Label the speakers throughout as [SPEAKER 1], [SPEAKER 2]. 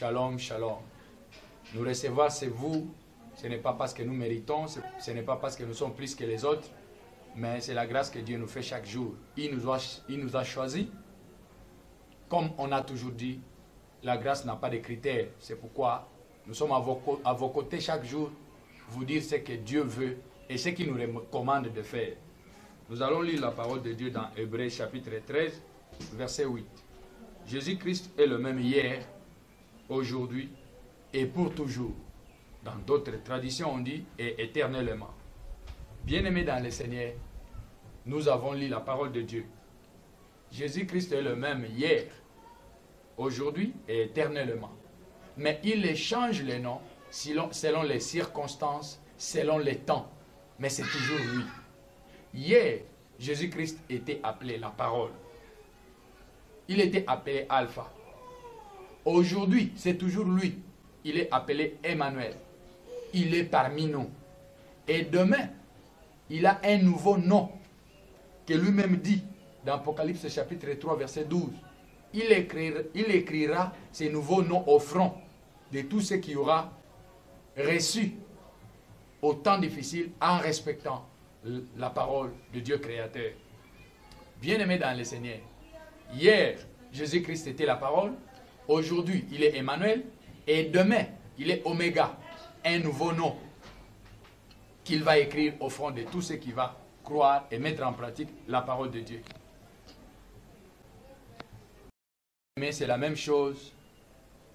[SPEAKER 1] Shalom, shalom. Nous recevoir, c'est vous. Ce n'est pas parce que nous méritons, ce n'est pas parce que nous sommes plus que les autres, mais c'est la grâce que Dieu nous fait chaque jour. Il nous a choisis. Comme on a toujours dit, la grâce n'a pas de critères. C'est pourquoi nous sommes à vos côtés chaque jour, vous dire ce que Dieu veut et ce qu'il nous recommande de faire. Nous allons lire la parole de Dieu dans Hébreux chapitre 13, verset 8. Jésus-Christ est le même hier, aujourd'hui et pour toujours. Dans d'autres traditions, on dit et éternellement. Bien-aimés dans le Seigneur, nous avons lu la parole de Dieu. Jésus-Christ est le même hier, aujourd'hui et éternellement. Mais il change les noms selon les circonstances, selon les temps. Mais c'est toujours lui. Hier, Jésus-Christ était appelé la parole. Il était appelé Alpha. Aujourd'hui, c'est toujours lui. Il est appelé Emmanuel. Il est parmi nous. Et demain, il a un nouveau nom que lui-même dit dans Apocalypse chapitre 3, verset 12. Il écrira ces nouveaux noms au front de tous ceux qui aura reçu au temps difficile en respectant la parole de Dieu créateur. Bien-aimé dans le Seigneur, hier, Jésus-Christ était la parole. Aujourd'hui, il est Emmanuel. Et demain, il est Oméga, un nouveau nom qu'il va écrire au front de tous ceux qui vont croire et mettre en pratique la parole de Dieu. Mais c'est la même chose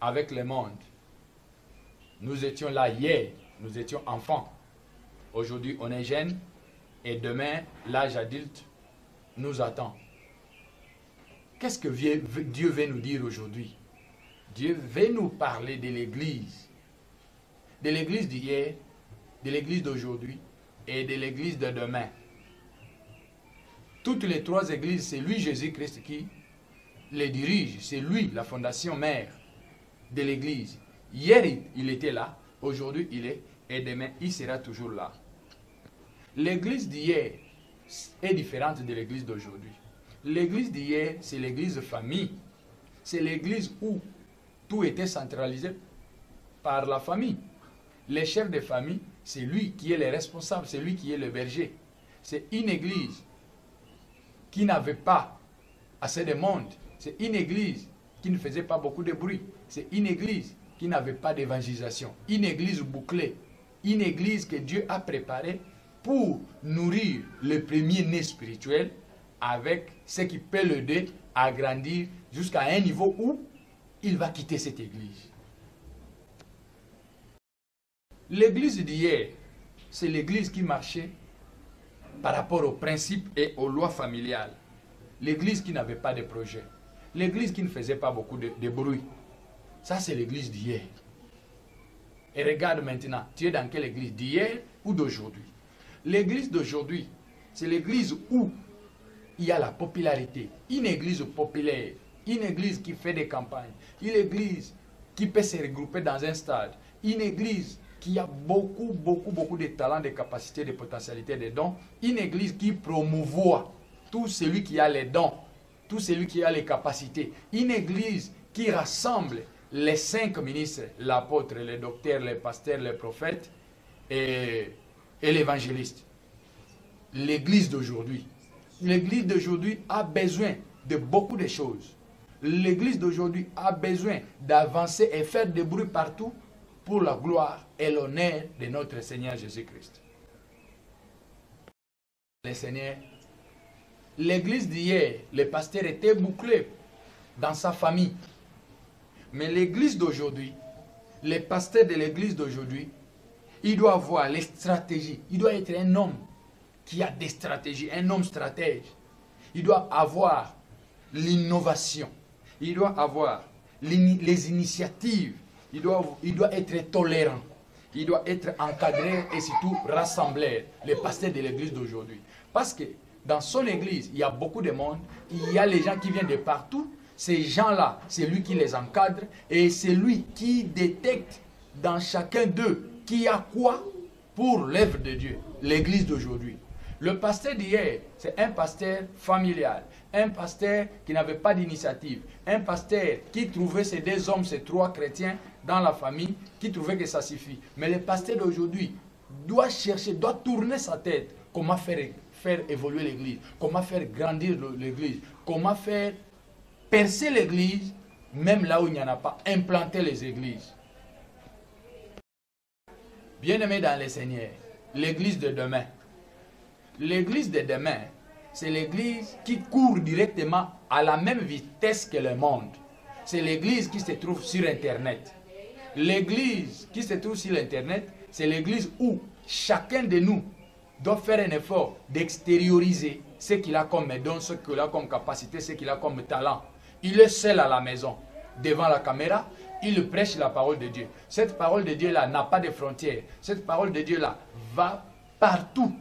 [SPEAKER 1] avec le monde. Nous étions là hier, nous étions enfants. Aujourd'hui, on est jeunes et demain, l'âge adulte nous attend. Qu'est-ce que Dieu veut nous dire aujourd'hui? Dieu veut nous parler de l'Église d'hier, de l'Église d'aujourd'hui et de l'Église de demain. Toutes les trois églises, c'est lui, Jésus-Christ, qui les dirige. C'est lui, la fondation mère de l'Église. Hier, il était là, aujourd'hui, il est, et demain, il sera toujours là. L'Église d'hier est différente de l'Église d'aujourd'hui. L'Église d'hier, c'est l'Église famille. C'est l'Église où tout était centralisé par la famille. Le chef de famille, c'est lui qui est le responsable, c'est lui qui est le berger. C'est une église qui n'avait pas assez de monde. C'est une église qui ne faisait pas beaucoup de bruit. C'est une église qui n'avait pas d'évangélisation. Une église bouclée. Une église que Dieu a préparée pour nourrir le premier-né spirituel avec ce qui peut l'aider à grandir jusqu'à un niveau où il va quitter cette église. L'église d'hier, c'est l'église qui marchait par rapport aux principes et aux lois familiales. L'église qui n'avait pas de projet. L'église qui ne faisait pas beaucoup de bruit. Ça, c'est l'église d'hier. Et regarde maintenant, tu es dans quelle église? D'hier ou d'aujourd'hui? L'église d'aujourd'hui, c'est l'église où il y a la popularité. Une église populaire. Une église qui fait des campagnes. Une église qui peut se regrouper dans un stade. Une église qui a beaucoup de talents, de capacités, de potentialités, de dons. Une église qui promouvoit tout celui qui a les dons, tout celui qui a les capacités. Une église qui rassemble les 5 ministres, l'apôtre, les docteurs, les pasteurs, les prophètes et l'évangéliste. L'église d'aujourd'hui. L'église d'aujourd'hui a besoin de beaucoup de choses. L'église d'aujourd'hui a besoin d'avancer et faire des bruits partout pour la gloire et l'honneur de notre Seigneur Jésus-Christ. Le Seigneur, l'église d'hier, le pasteur était bouclé dans sa famille. Mais l'église d'aujourd'hui, le pasteur de l'église d'aujourd'hui, il doit avoir les stratégies. Il doit être un homme qui a des stratégies, un homme stratège. Il doit avoir l'innovation. Il doit avoir les initiatives. Il doit être tolérant. Il doit être encadré et surtout rassembleur, le pasteur de l'église d'aujourd'hui. Parce que dans son église, il y a beaucoup de monde. Il y a les gens qui viennent de partout. Ces gens-là, c'est lui qui les encadre et c'est lui qui détecte dans chacun d'eux qui a quoi pour l'œuvre de Dieu, l'église d'aujourd'hui. Le pasteur d'hier, c'est un pasteur familial, un pasteur qui n'avait pas d'initiative, un pasteur qui trouvait ces deux hommes, ces trois chrétiens dans la famille, qui trouvait que ça suffit. Mais le pasteur d'aujourd'hui doit chercher, doit tourner sa tête, comment faire évoluer l'église, comment faire grandir l'église, comment faire percer l'église, même là où il n'y en a pas, implanter les églises. Bien-aimés dans le Seigneur, l'église de demain. L'église de demain, c'est l'église qui court directement à la même vitesse que le monde. C'est l'église qui se trouve sur Internet. L'église qui se trouve sur Internet, c'est l'église où chacun de nous doit faire un effort d'extérioriser ce qu'il a comme don, ce qu'il a comme capacité, ce qu'il a comme talent. Il est seul à la maison, devant la caméra, il prêche la parole de Dieu. Cette parole de Dieu-là n'a pas de frontières. Cette parole de Dieu-là va partout.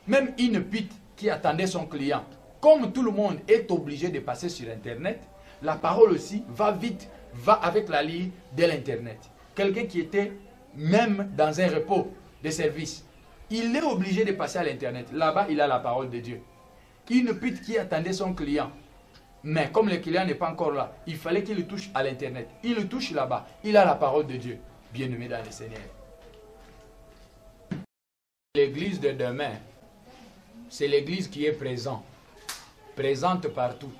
[SPEAKER 1] Même une pute qui attendait son client. Comme tout le monde est obligé de passer sur Internet, la parole aussi va vite, va avec la ligne de l'Internet. Quelqu'un qui était même dans un repos de service, il est obligé de passer à l'Internet. Là-bas, il a la parole de Dieu. Une pute qui attendait son client, mais comme le client n'est pas encore là, il fallait qu'il le touche à l'Internet. Il le touche là-bas. Il a la parole de Dieu. Bien-aimé dans le Seigneur. L'église de demain, c'est l'église qui est présente. Présente partout.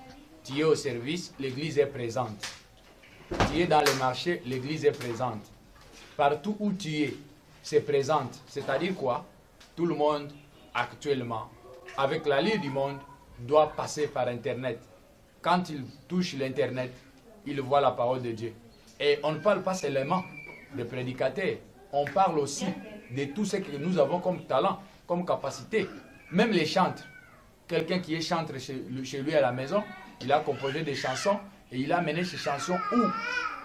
[SPEAKER 1] Tu es au service, l'église est présente. Tu es dans le marché, l'église est présente. Partout où tu es, c'est présente. C'est-à-dire quoi? Tout le monde, actuellement, avec la ligne du monde, doit passer par Internet. Quand il touche l'Internet, il voit la parole de Dieu. Et on ne parle pas seulement de prédicateurs. On parle aussi de tout ce que nous avons comme talent, comme capacité. Même les chantres. Quelqu'un qui est chantre chez lui à la maison, il a composé des chansons et il a mené ces chansons où?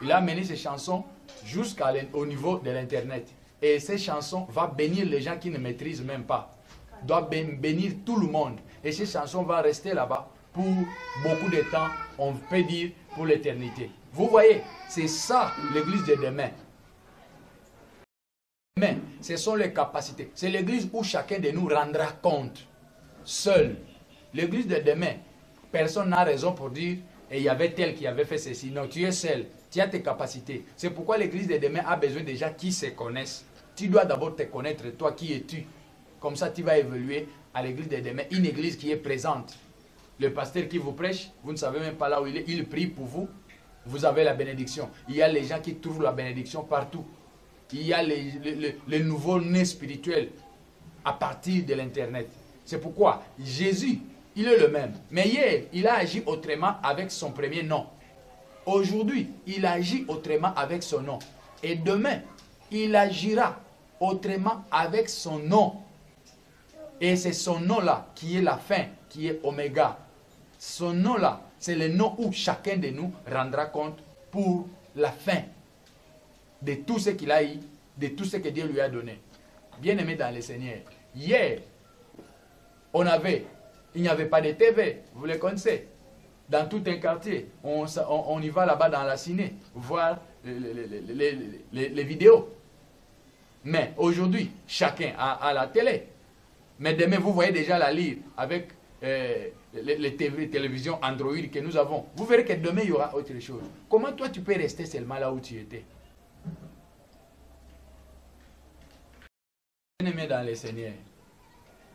[SPEAKER 1] Il a mené ces chansons jusqu'au niveau de l'Internet. Et ces chansons vont bénir les gens qui ne maîtrisent même pas. Doivent bénir tout le monde. Et ces chansons vont rester là-bas pour beaucoup de temps, on peut dire pour l'éternité. Vous voyez, c'est ça l'église de demain. Mais ce sont les capacités. C'est l'église où chacun de nous rendra compte. Seul. L'église de demain, personne n'a raison pour dire et il y avait tel qui avait fait ceci. Non, tu es seul. Tu as tes capacités. C'est pourquoi l'église de demain a besoin des gens qui se connaissent. Tu dois d'abord te connaître, toi, qui es-tu. Comme ça, tu vas évoluer à l'église de demain. Une église qui est présente. Le pasteur qui vous prêche, vous ne savez même pas là où il est. Il prie pour vous. Vous avez la bénédiction. Il y a les gens qui trouvent la bénédiction partout. Il y a les nouveaux nés spirituels à partir de l'Internet. C'est pourquoi Jésus, il est le même. Mais hier, il a agi autrement avec son premier nom. Aujourd'hui, il agit autrement avec son nom. Et demain, il agira autrement avec son nom. Et c'est son nom-là qui est la fin, qui est Oméga. Son nom-là, c'est le nom où chacun de nous rendra compte pour la fin de tout ce qu'il a eu, de tout ce que Dieu lui a donné. Bien-aimé dans le Seigneur, hier, il n'y avait pas de TV, vous le connaissez. Dans tout un quartier, on y va là-bas dans la ciné, voir les vidéos. Mais aujourd'hui, chacun a la télé. Mais demain, vous voyez déjà la lire avec les télévisions Android que nous avons. Vous verrez que demain, il y aura autre chose. Comment toi, tu peux rester seulement là où tu étais? Bien-aimés dans le Seigneur,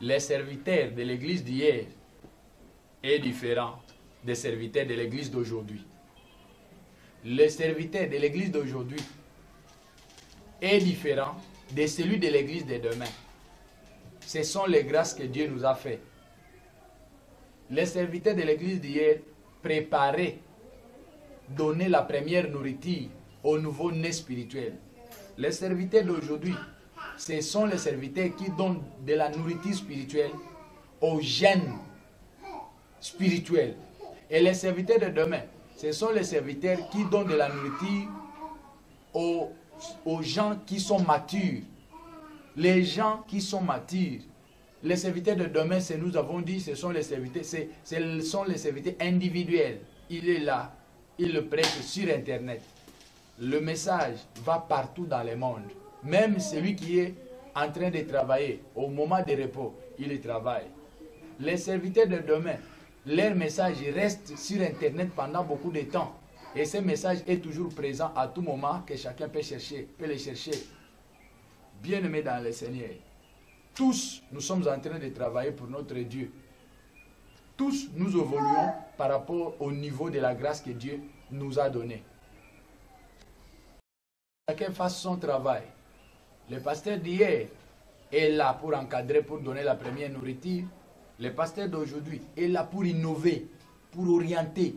[SPEAKER 1] les serviteurs de l'église d'hier est différent des serviteurs de l'église d'aujourd'hui. Le serviteur de l'église d'aujourd'hui est différent de celui de l'église de demain. Ce sont les grâces que Dieu nous a faites. Les serviteurs de l'église d'hier préparaient, donnaient la première nourriture au nouveau-né spirituel. Les serviteurs d'aujourd'hui, ce sont les serviteurs qui donnent de la nourriture spirituelle aux jeunes spirituels. Et les serviteurs de demain, ce sont les serviteurs qui donnent de la nourriture aux gens qui sont matures. Les gens qui sont matures. Les serviteurs de demain, nous avons dit, ce sont les serviteurs, ce sont les serviteurs individuels. Il est là, il le prêche sur Internet. Le message va partout dans le monde. Même celui qui est en train de travailler, au moment de repos, il travaille. les serviteurs de demain, leur message reste sur Internet pendant beaucoup de temps. Et ce message est toujours présent à tout moment que chacun peut les chercher. Bien-aimés dans le Seigneur, tous nous sommes en train de travailler pour notre Dieu. Tous nous évoluons par rapport au niveau de la grâce que Dieu nous a donnée. Chacun fasse son travail. Le pasteur d'hier est là pour encadrer, pour donner la première nourriture. Le pasteur d'aujourd'hui est là pour innover, pour orienter,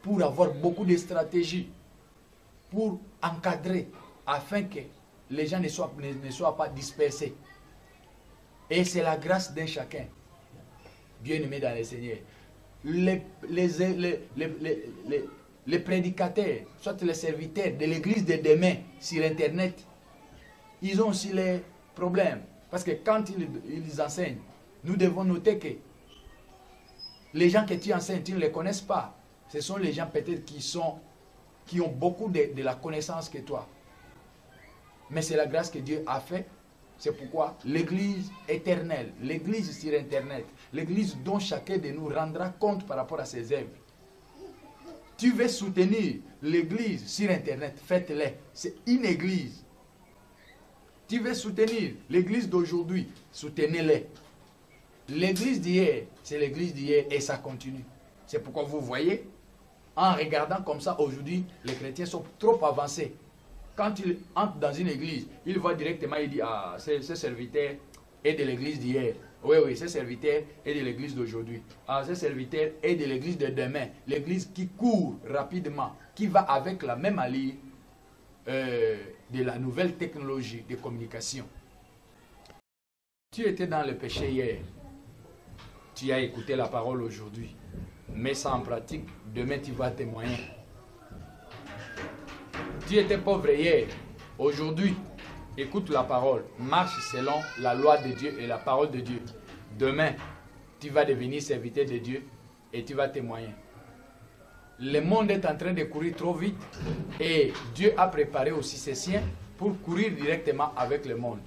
[SPEAKER 1] pour avoir beaucoup de stratégies, pour encadrer, afin que les gens ne soient pas dispersés. Et c'est la grâce d'un chacun. Bien-aimés dans le Seigneur. Les prédicateurs, soit les serviteurs de l'église de demain sur Internet, ils ont aussi les problèmes. Parce que quand ils enseignent, nous devons noter que les gens que tu enseignes, tu ne les connais pas. Ce sont les gens peut-être qui ont beaucoup de la connaissance que toi. Mais c'est la grâce que Dieu a fait. C'est pourquoi l'église éternelle, l'église sur Internet, l'église dont chacun de nous rendra compte par rapport à ses œuvres. Tu veux soutenir l'église sur Internet, faites-le. C'est une église. Tu veux soutenir l'église d'aujourd'hui, soutenez-les. L'église d'hier, c'est l'église d'hier et ça continue. C'est pourquoi vous voyez, en regardant comme ça, aujourd'hui, les chrétiens sont trop avancés. Quand il entre dans une église, il voit directement, il dit, ah, ce serviteur est de l'église d'hier. Oui, oui, ce serviteur est de l'église d'aujourd'hui. Ah, ce serviteur est de l'église de demain. L'église qui court rapidement, qui va avec la même allure de la nouvelle technologie de communication. Tu étais dans le péché hier. Tu as écouté la parole aujourd'hui. Mets ça en pratique, demain tu vas témoigner. Tu étais pauvre hier, aujourd'hui, écoute la parole, marche selon la loi de Dieu et la parole de Dieu. Demain, tu vas devenir serviteur de Dieu et tu vas témoigner. Le monde est en train de courir trop vite et Dieu a préparé aussi ses siens pour courir directement avec le monde.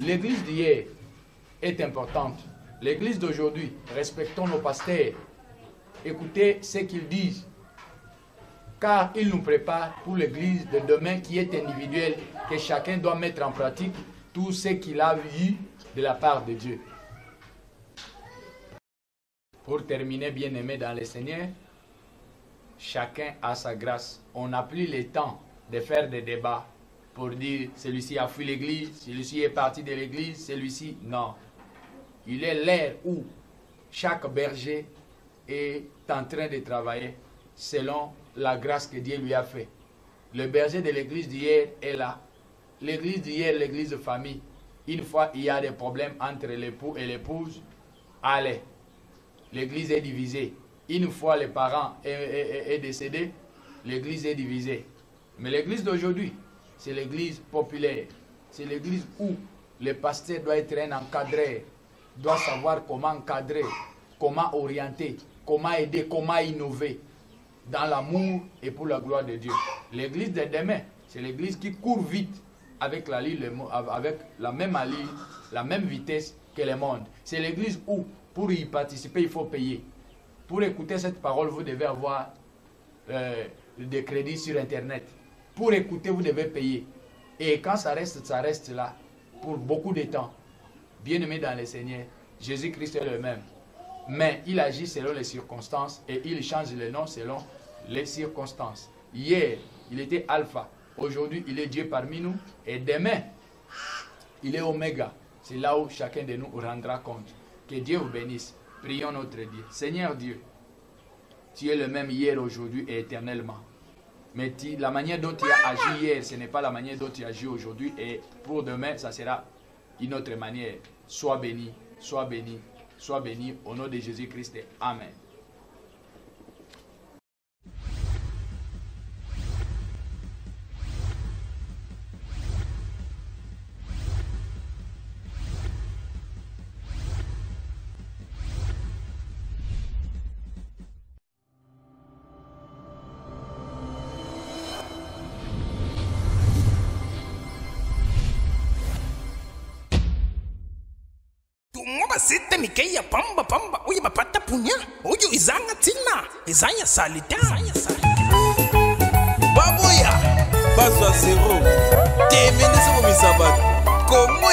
[SPEAKER 1] L'église d'hier est importante. L'église d'aujourd'hui, respectons nos pasteurs. Écoutez ce qu'ils disent. Car il nous prépare pour l'église de demain qui est individuelle, que chacun doit mettre en pratique tout ce qu'il a eu de la part de Dieu. Pour terminer, bien-aimés dans le Seigneur, chacun a sa grâce. On n'a plus le temps de faire des débats pour dire celui-ci a fui l'église, celui-ci est parti de l'église, celui-ci, non. Il est l'ère où chaque berger est en train de travailler selon la grâce que Dieu lui a fait. Le berger de l'église d'hier est là. L'église d'hier, l'église de famille. Une fois il y a des problèmes entre l'époux et l'épouse, allez, l'église est divisée. Une fois le parent est décédé, l'église est divisée. Mais l'église d'aujourd'hui, c'est l'église populaire. C'est l'église où le pasteur doit être un encadré, doit savoir comment encadrer, comment orienter, comment aider, comment innover dans l'amour et pour la gloire de Dieu. L'église de demain, c'est l'église qui court vite avec la même allure, la même vitesse que le monde. C'est l'église où, pour y participer, il faut payer. Pour écouter cette parole, vous devez avoir des crédits sur Internet. Pour écouter, vous devez payer. Et quand ça reste là pour beaucoup de temps. Bien-aimés dans le Seigneur, Jésus-Christ est le même. Mais il agit selon les circonstances et il change le nom selon les circonstances. Hier, il était Alpha. Aujourd'hui, il est Dieu parmi nous. Et demain, il est Oméga. C'est là où chacun de nous rendra compte. Que Dieu vous bénisse. Prions notre Dieu. Seigneur Dieu, tu es le même hier, aujourd'hui et éternellement. Mais la manière dont tu as agi hier, ce n'est pas la manière dont tu agis aujourd'hui. Et pour demain, ça sera une autre manière. Sois béni, sois béni, sois béni au nom de Jésus-Christ. Amen.
[SPEAKER 2] mazita mikeya pamba pamba uye bapata punya uyu izanga tina izanya salita baboya bazwa zero temene sebo misabato komo